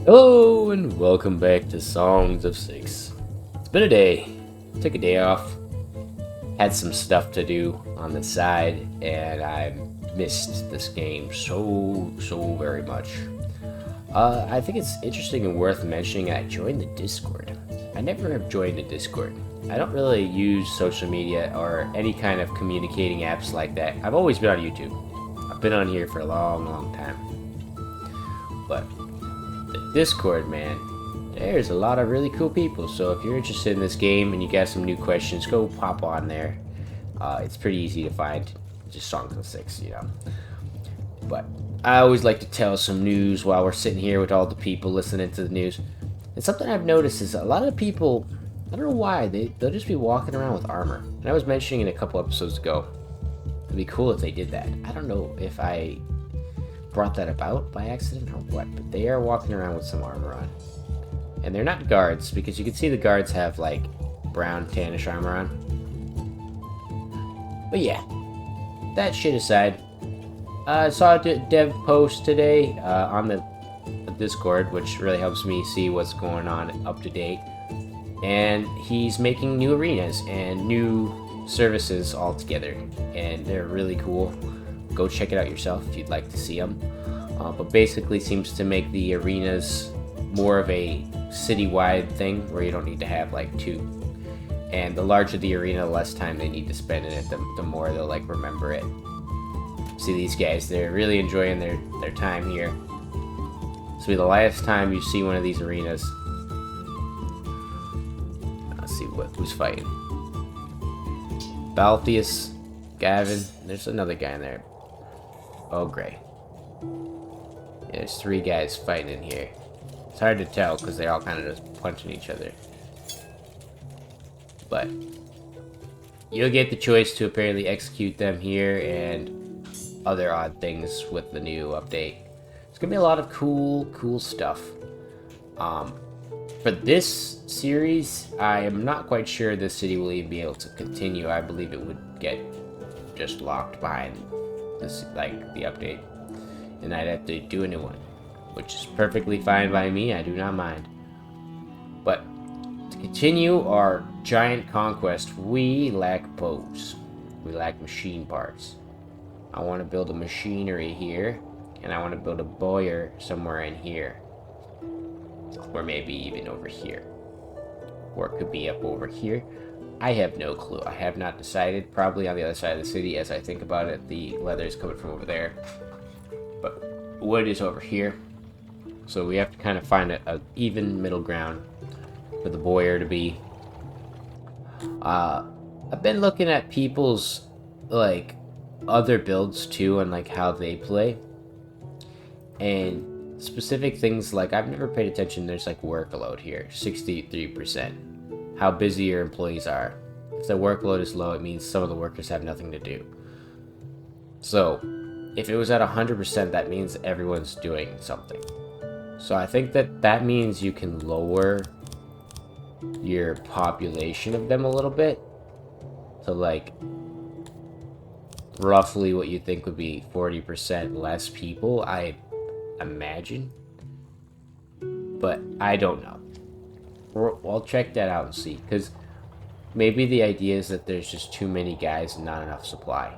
Hello and welcome back to Songs of Six. It's been a day. Took a day off. Had some stuff to do on the side, and I missed this game so very much. I think it's interesting and worth mentioning I joined the Discord. I never have joined the Discord. I don't really use social media or any kind of communicating apps like that. I've always been on YouTube. I've been on here for a long time. But the Discord, man, there's a lot of really cool people. So if you're interested in this game and you got some new questions, go pop on there. It's pretty easy to find. Just Songs of Six, you know. But I always like to tell some news while we're sitting here with all the people listening to the news. And something I've noticed is a lot of people, I don't know why, they'll just be walking around with armor. And I was mentioning in a couple episodes ago, it'd be cool if they did that. I don't know if I brought that about by accident or what, but they are walking around with some armor on. And they're not guards, because you can see the guards have like brown tannish armor on. But yeah, that shit aside, I saw a dev post today on the Discord, which really helps me see what's going on up to date. And he's making new arenas and new services all together, and they're really cool. Go check it out yourself if you'd like to see them. But basically seems to make the arenas more of a citywide thing where you don't need to have like two. And the larger the arena, the less time they need to spend in it, the more they'll like remember it. See these guys, they're really enjoying their time here. This will be the last time you see one of these arenas. Let's see who's fighting. Balthius, Gavin, there's another guy in there. Oh, great. Yeah, there's three guys fighting in here. It's hard to tell because they're all kind of just punching each other. But you'll get the choice to apparently execute them here and other odd things with the new update. It's gonna be a lot of cool stuff. For this series, I am not quite sure this city will even be able to continue. I believe it would get just locked behind this, like the update, and I'd have to do a new one, which is perfectly fine by me. I do not mind. But to continue our giant conquest, we lack bows. We lack machine parts. I want to build a machinery here, and I want to build a boiler somewhere in here, or maybe even over here, or it could be up over here. I have no clue. I have not decided. Probably on the other side of the city. As I think about it, the leather is coming from over there, but wood is over here. So we have to kind of find a even middle ground for the boiler to be. I've been looking at people's like other builds too, and like how they play, and specific things like I've never paid attention. There's like workload here, 63%. How busy your employees are. If the workload is low, it means some of the workers have nothing to do. So if it was at 100%, that means everyone's doing something. So I think that means you can lower your population of them a little bit to like roughly what you think would be 40% less people, I imagine. But I don't know. I'll check that out and see, because maybe the idea is that there's just too many guys and not enough supply,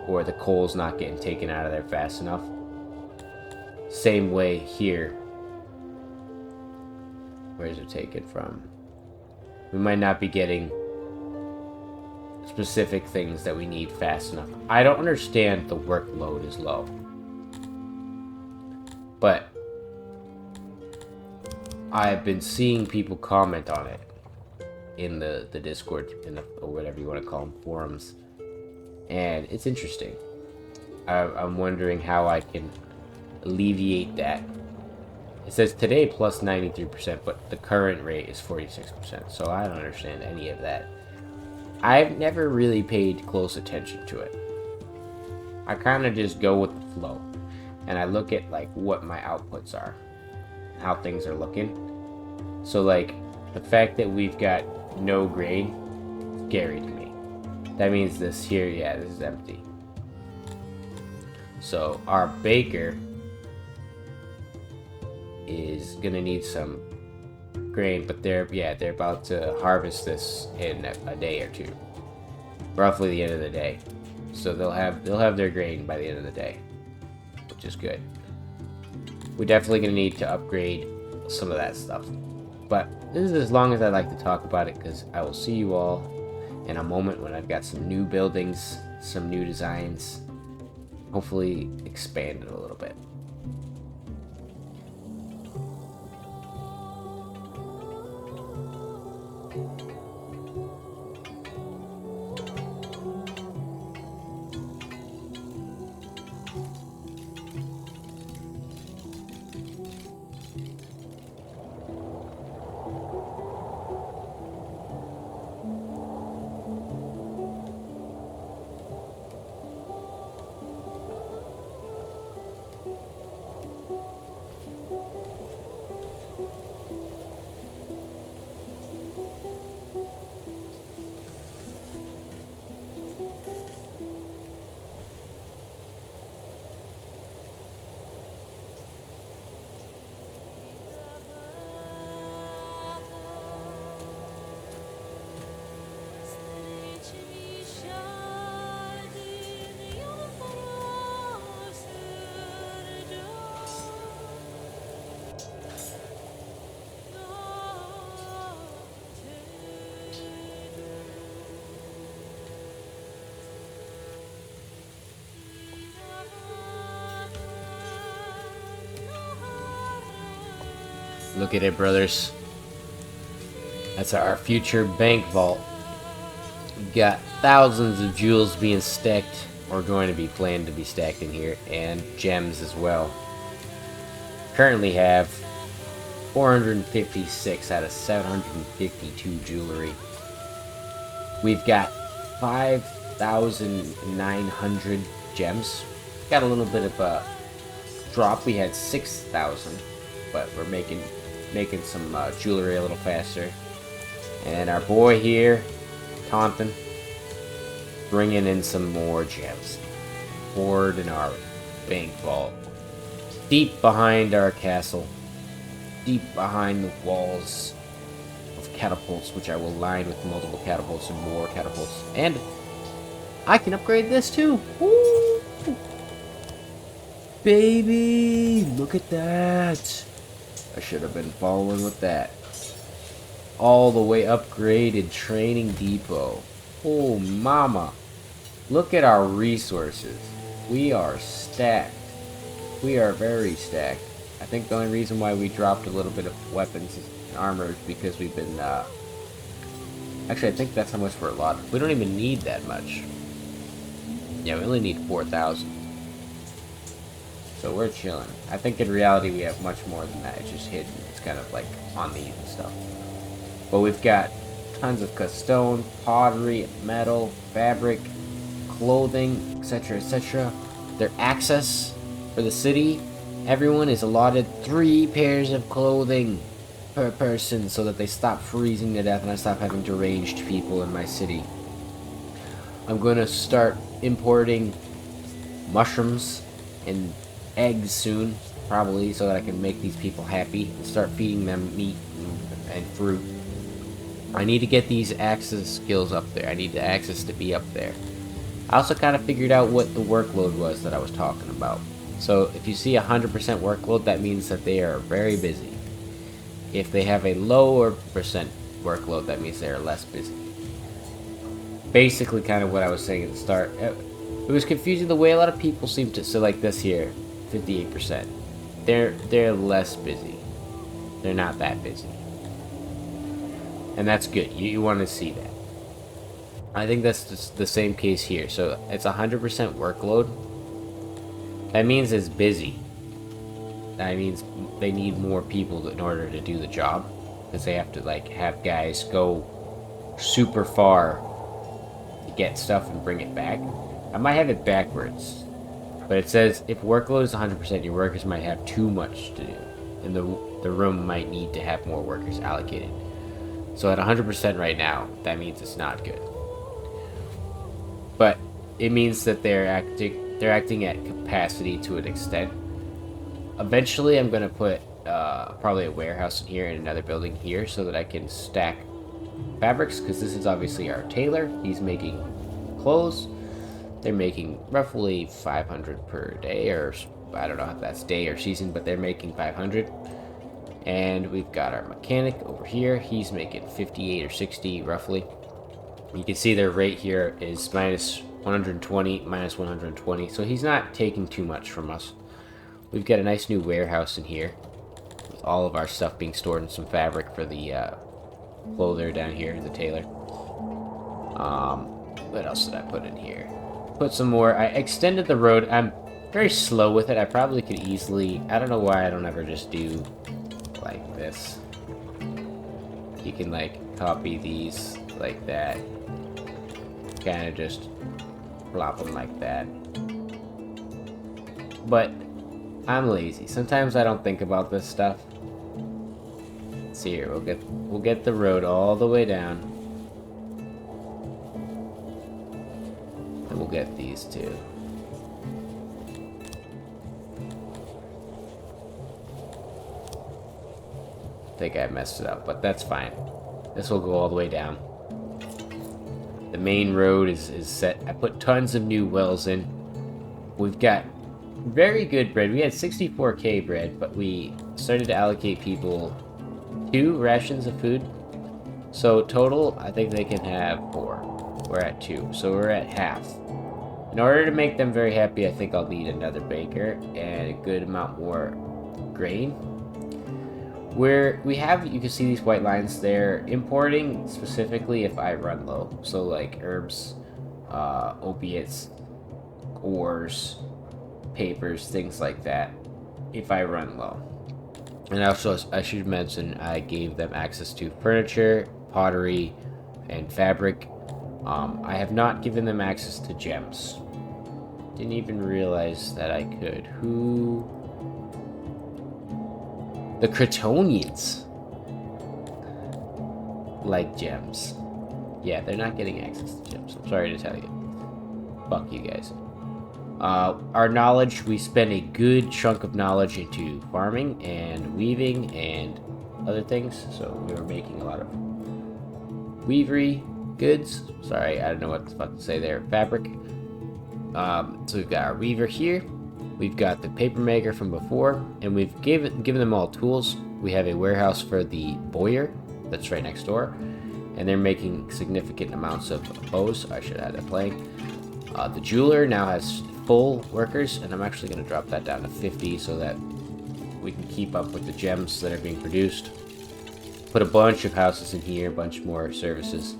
or the coal's not getting taken out of there fast enough. Same way here. Where's it taken from? We might not be getting specific things that we need fast enough. I don't understand the workload is low, but I've been seeing people comment on it in the Discord, or whatever you want to call them, forums, and it's interesting. I'm wondering how I can alleviate that. It says today plus 93%, but the current rate is 46%, so I don't understand any of that. I've never really paid close attention to it. I kind of just go with the flow, and I look at like what my outputs are, how things are looking. So like the fact that we've got no grain, scary to me. That means this here, yeah, this is empty. So our baker is gonna need some grain, but they're about to harvest this in a day or two, roughly the end of the day. So they'll have their grain by the end of the day, which is good. We're definitely gonna need to upgrade some of that stuff, but this is as long as I like to talk about it, because I will see you all in a moment when I've got some new buildings, some new designs, hopefully expand it a little bit. Look at it, brothers. That's our future bank vault. We've got thousands of jewels being stacked, or going to be planned to be stacked in here, and gems as well. Currently have 456 out of 752 jewelry. We've got 5,900 gems. Got a little bit of a drop. We had 6,000, but we're making some jewelry a little faster. And our boy here, Taunton, bringing in some more gems. Poured in our bank vault. Deep behind our castle. Deep behind the walls of catapults, which I will line with multiple catapults and more catapults. And I can upgrade this too. Woo! Baby, look at that. I should have been following with that. All the way upgraded training depot. Oh, mama. Look at our resources. We are stacked. We are very stacked. I think the only reason why we dropped a little bit of weapons and armor is because we've been, actually, I think that's how much we're allotted. We don't even need that much. Yeah, we only need 4,000. So we're chilling. I think in reality we have much more than that. It's just hidden. It's kind of like on these and stuff. But we've got tons of stone, pottery, metal, fabric, clothing, etc., etc. Their access for the city. Everyone is allotted 3 pairs of clothing per person so that they stop freezing to death and I stop having deranged people in my city. I'm going to start importing mushrooms and eggs soon, probably, so that I can make these people happy and start feeding them meat and fruit. I need to get these access skills up there. I need the access to be up there. I also kind of figured out what the workload was that I was talking about. So if you see 100% workload, that means that they are very busy. If they have a lower percent workload, that means they are less busy. Basically kind of what I was saying at the start. It was confusing the way a lot of people seem to, so like this here, 58%. They're less busy. They're not that busy. And that's good. You want to see that. I think that's just the same case here. So it's 100% workload. That means it's busy. That means they need more people in order to do the job, because they have to like have guys go super far to get stuff and bring it back. I might have it backwards, but it says if workload is 100%, your workers might have too much to do, and the room might need to have more workers allocated. So at 100% right now, that means it's not good. But it means that they're they're acting at capacity to an extent. Eventually, I'm gonna put probably a warehouse in here and another building here so that I can stack fabrics, because this is obviously our tailor. He's making clothes. They're making roughly 500 per day, or I don't know if that's day or season, but they're making 500. And we've got our mechanic over here. He's making 58 or 60 roughly. You can see their rate here is minus 120, minus 120. So he's not taking too much from us. We've got a nice new warehouse in here with all of our stuff being stored in some fabric for the clother down here, the tailor. What else did I put in here? Put some more. I extended the road. I'm very slow with it. I probably could easily, I don't know why I don't ever just do like this. You can like copy these like that. Kind of just plop them like that. But I'm lazy. Sometimes I don't think about this stuff. Let's see here. We'll get the road all the way down. And we'll get these two. I think I messed it up, but that's fine. This will go all the way down. The main road is set. I put tons of new wells in. We've got very good bread. We had 64k bread, but we started to allocate people 2 rations of food. So total, I think they can have 4. We're at 2, so we're at half. In order to make them very happy, I think I'll need another baker and a good amount more grain. Where we have, you can see these white lines there, importing specifically if I run low. So like herbs, opiates, ores, papers, things like that, if I run low. And also, I should mention, I gave them access to furniture, pottery, and fabric. I have not given them access to gems. Didn't even realize that I could. Who? The Cretonians like gems. Yeah, they're not getting access to gems. I'm sorry to tell you. Fuck you guys. Our knowledge, we spend a good chunk of knowledge into farming and weaving and other things. So we were making a lot of weavery goods. Sorry, I don't know what the fuck to say there. Fabric. So we've got our weaver here. We've got the paper maker from before, and we've given them all tools. We have a warehouse for the bowyer that's right next door, and they're making significant amounts of bows. I should add that playing. The jeweler now has full workers, and I'm actually going to drop that down to 50 so that we can keep up with the gems that are being produced. Put a bunch of houses in here, a bunch more services,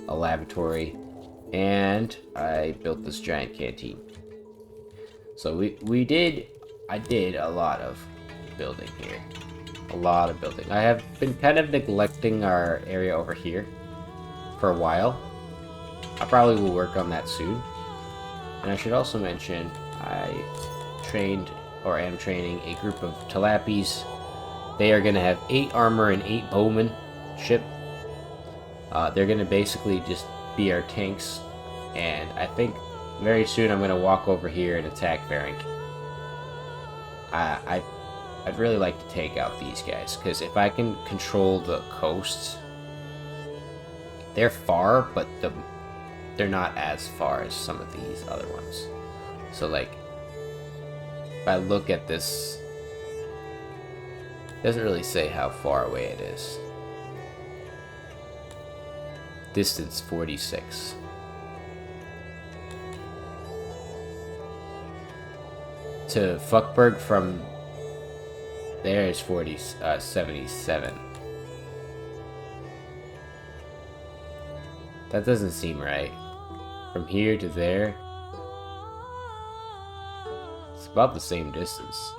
a laboratory, and I built this giant canteen. So I did a lot of building here. A lot of building. I have been kind of neglecting our area over here for a while. I probably will work on that soon. And I should also mention, I trained, or am training, a group of Talapis. They are going to have 8 armor and 8 bowmanship. They're going to basically just be our tanks. And I think very soon I'm going to walk over here and attack Varenk. I'd really like to take out these guys, because if I can control the coasts, they're far, but they're not as far as some of these other ones. So like, if I look at this, it doesn't really say how far away it is. Distance 46. To Fuckberg from there is 77. That doesn't seem right. From here to there, it's about the same distance.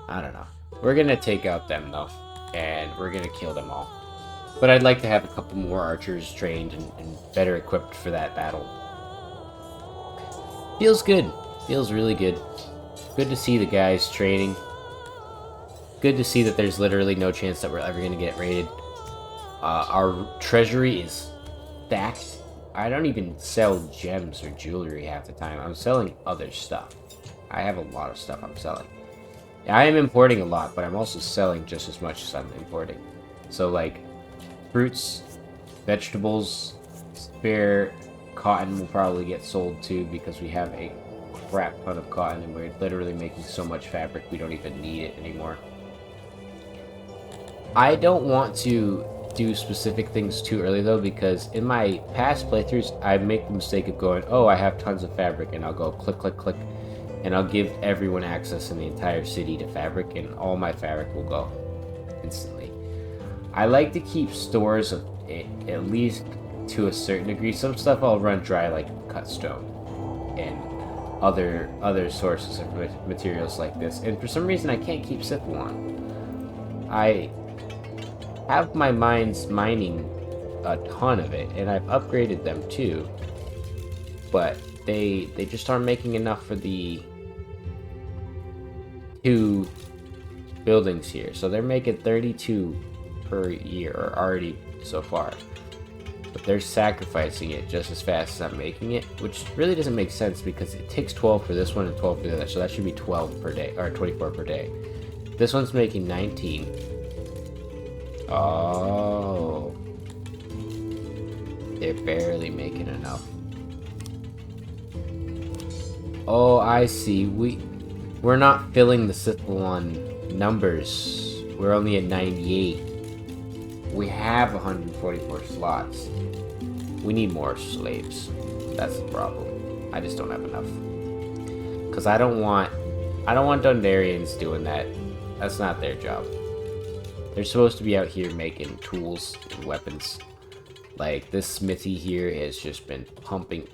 I don't know. We're gonna take out them though, and we're gonna kill them all. But I'd like to have a couple more archers trained and better equipped for that battle. Feels good. Feels really good. Good to see the guys training. Good to see that there's literally no chance that we're ever going to get raided. Our treasury is stacked. I don't even sell gems or jewelry half the time. I'm selling other stuff. I have a lot of stuff I'm selling. I am importing a lot, but I'm also selling just as much as I'm importing. So like fruits, vegetables, spare cotton will probably get sold too because we have a crap ton of cotton and we're literally making so much fabric we don't even need it anymore. I don't want to do specific things too early though, because in my past playthroughs I make the mistake of going, oh, I have tons of fabric, and I'll go click click click and I'll give everyone access in the entire city to fabric, and all my fabric will go instantly. I like to keep stores of it at least to a certain degree. Some stuff I'll run dry, like cut stone and other sources of materials like this, and for some reason I can't keep Sythoon. I have my mines mining a ton of it, and I've upgraded them too, but they just aren't making enough for the 2 buildings here. So they're making 32 per year, or already so far, but they're sacrificing it just as fast as I'm making it, which really doesn't make sense because it takes 12 for this one and 12 for the other, so that should be 12 per day, or 24 per day. This one's making 19. Oh, they're barely making enough. Oh, I see. We're not filling the Sythoon numbers. We're only at 98. We have 144 slots. We need more slaves. That's the problem. I just don't have enough. Cause I don't want Dundarians doing that. That's not their job. They're supposed to be out here making tools and weapons. Like, this smithy here has just been pumping.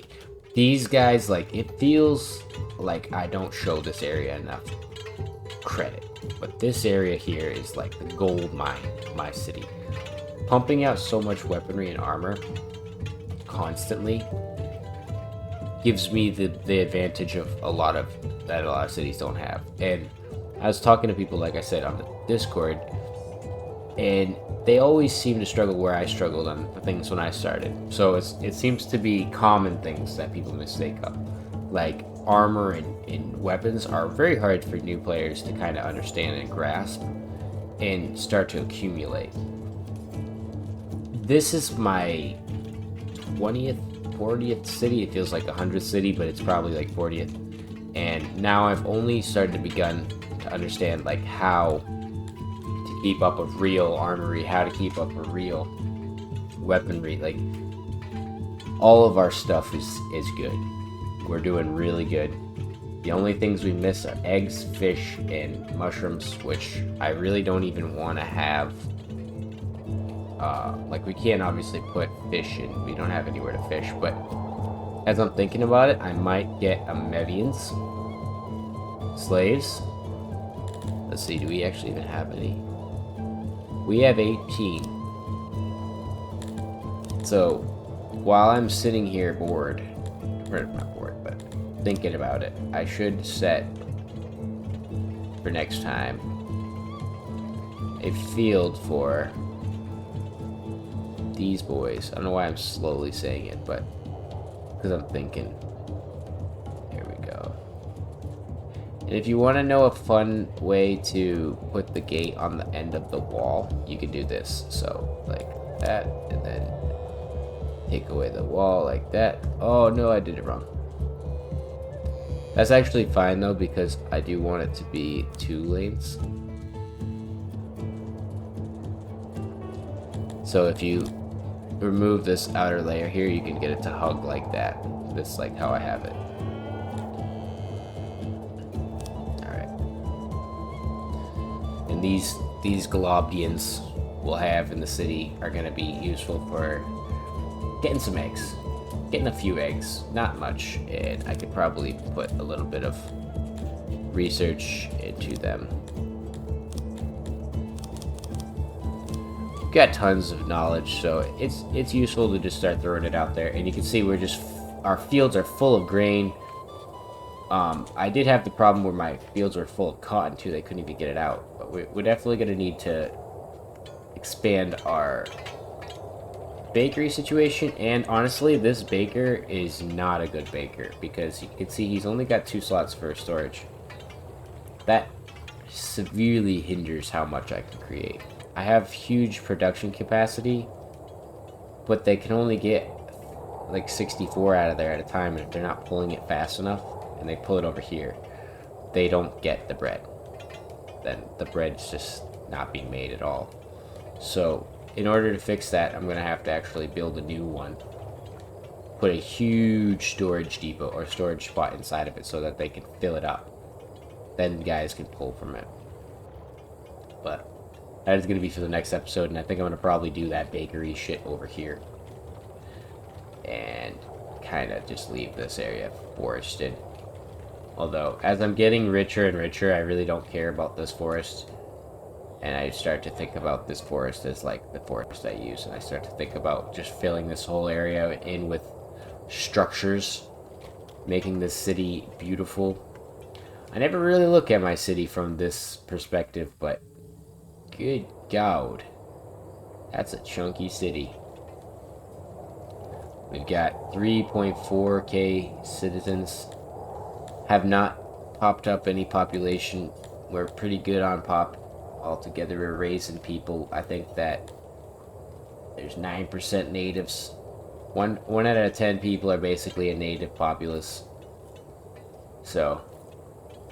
These guys, like, it feels like I don't show this area enough credit. But this area here is like the gold mine of my city. Pumping out so much weaponry and armor constantly gives me the advantage of a lot of cities don't have. And I was talking to people, like I said, on the Discord, and they always seem to struggle where I struggled on the things when I started. So it seems to be common things that people mistake up. Like armor and weapons are very hard for new players to kind of understand and grasp and start to accumulate. This is my 20th, 40th city. It feels like 100th city, but it's probably like 40th. And now I've only started to begin to understand like how keep up with real armory, how to keep up with real weaponry. Like, all of our stuff is good. We're doing really good. The only things we miss are eggs, fish, and mushrooms, which I really don't even want to have. Like, we can't obviously put fish in. We don't have anywhere to fish, but as I'm thinking about it, I might get a Mevians slaves. Let's see, do we actually even have any? We have 18. So, while I'm sitting here bored, or not bored, but thinking about it, I should set, for next time, a field for these boys. I don't know why I'm slowly saying it, but because I'm thinking. Here we go. And if you want to know a fun way to put the gate on the end of the wall, you can do this. So, like that, and then take away the wall like that. Oh, no, I did it wrong. That's actually fine, though, because I do want it to be 2 lanes. So if you remove this outer layer here, you can get it to hug like that. That's like how I have it. And these Golobdians we'll have in the city are going to be useful for getting some eggs. Getting a few eggs, not much, and I could probably put a little bit of research into them. We've got tons of knowledge, so it's useful to just start throwing it out there. And you can see our fields are full of grain. I did have the problem where my fields were full of cotton too. They couldn't even get it out. But we're definitely going to need to expand our bakery situation, and honestly, this baker is not a good baker because you can see he's only got 2 slots for storage. That severely hinders how much I can create. I have huge production capacity, but they can only get like 64 out of there at a time, and if they're not pulling it fast enough and they pull it over here, they don't get the bread. Then the bread's just not being made at all. So in order to fix that, I'm gonna have to actually build a new one, put a huge storage depot or storage spot inside of it so that they can fill it up. Then guys can pull from it. But that is gonna be for the next episode, and I think I'm gonna probably do that bakery shit over here and kind of just leave this area forested. Although, as I'm getting richer and richer, I really don't care about this forest. And I start to think about this forest as like the forest I use. And I start to think about just filling this whole area in with structures, making this city beautiful. I never really look at my city from this perspective, but good God, that's a chunky city. We've got 3.4k citizens. Have not popped up any population. We're pretty good on pop. Altogether, we're raising people. I think that there's 9% natives. One out of 10 people are basically a native populace. So,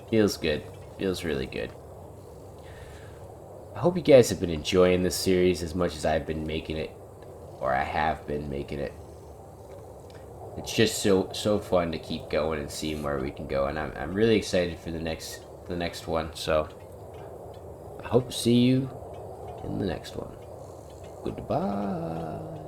feels good. Feels really good. I hope you guys have been enjoying this series as much as I've been making it. Or I have been making it. It's just so fun to keep going and seeing where we can go, and I'm really excited for the next one. So I hope to see you in the next one. Goodbye.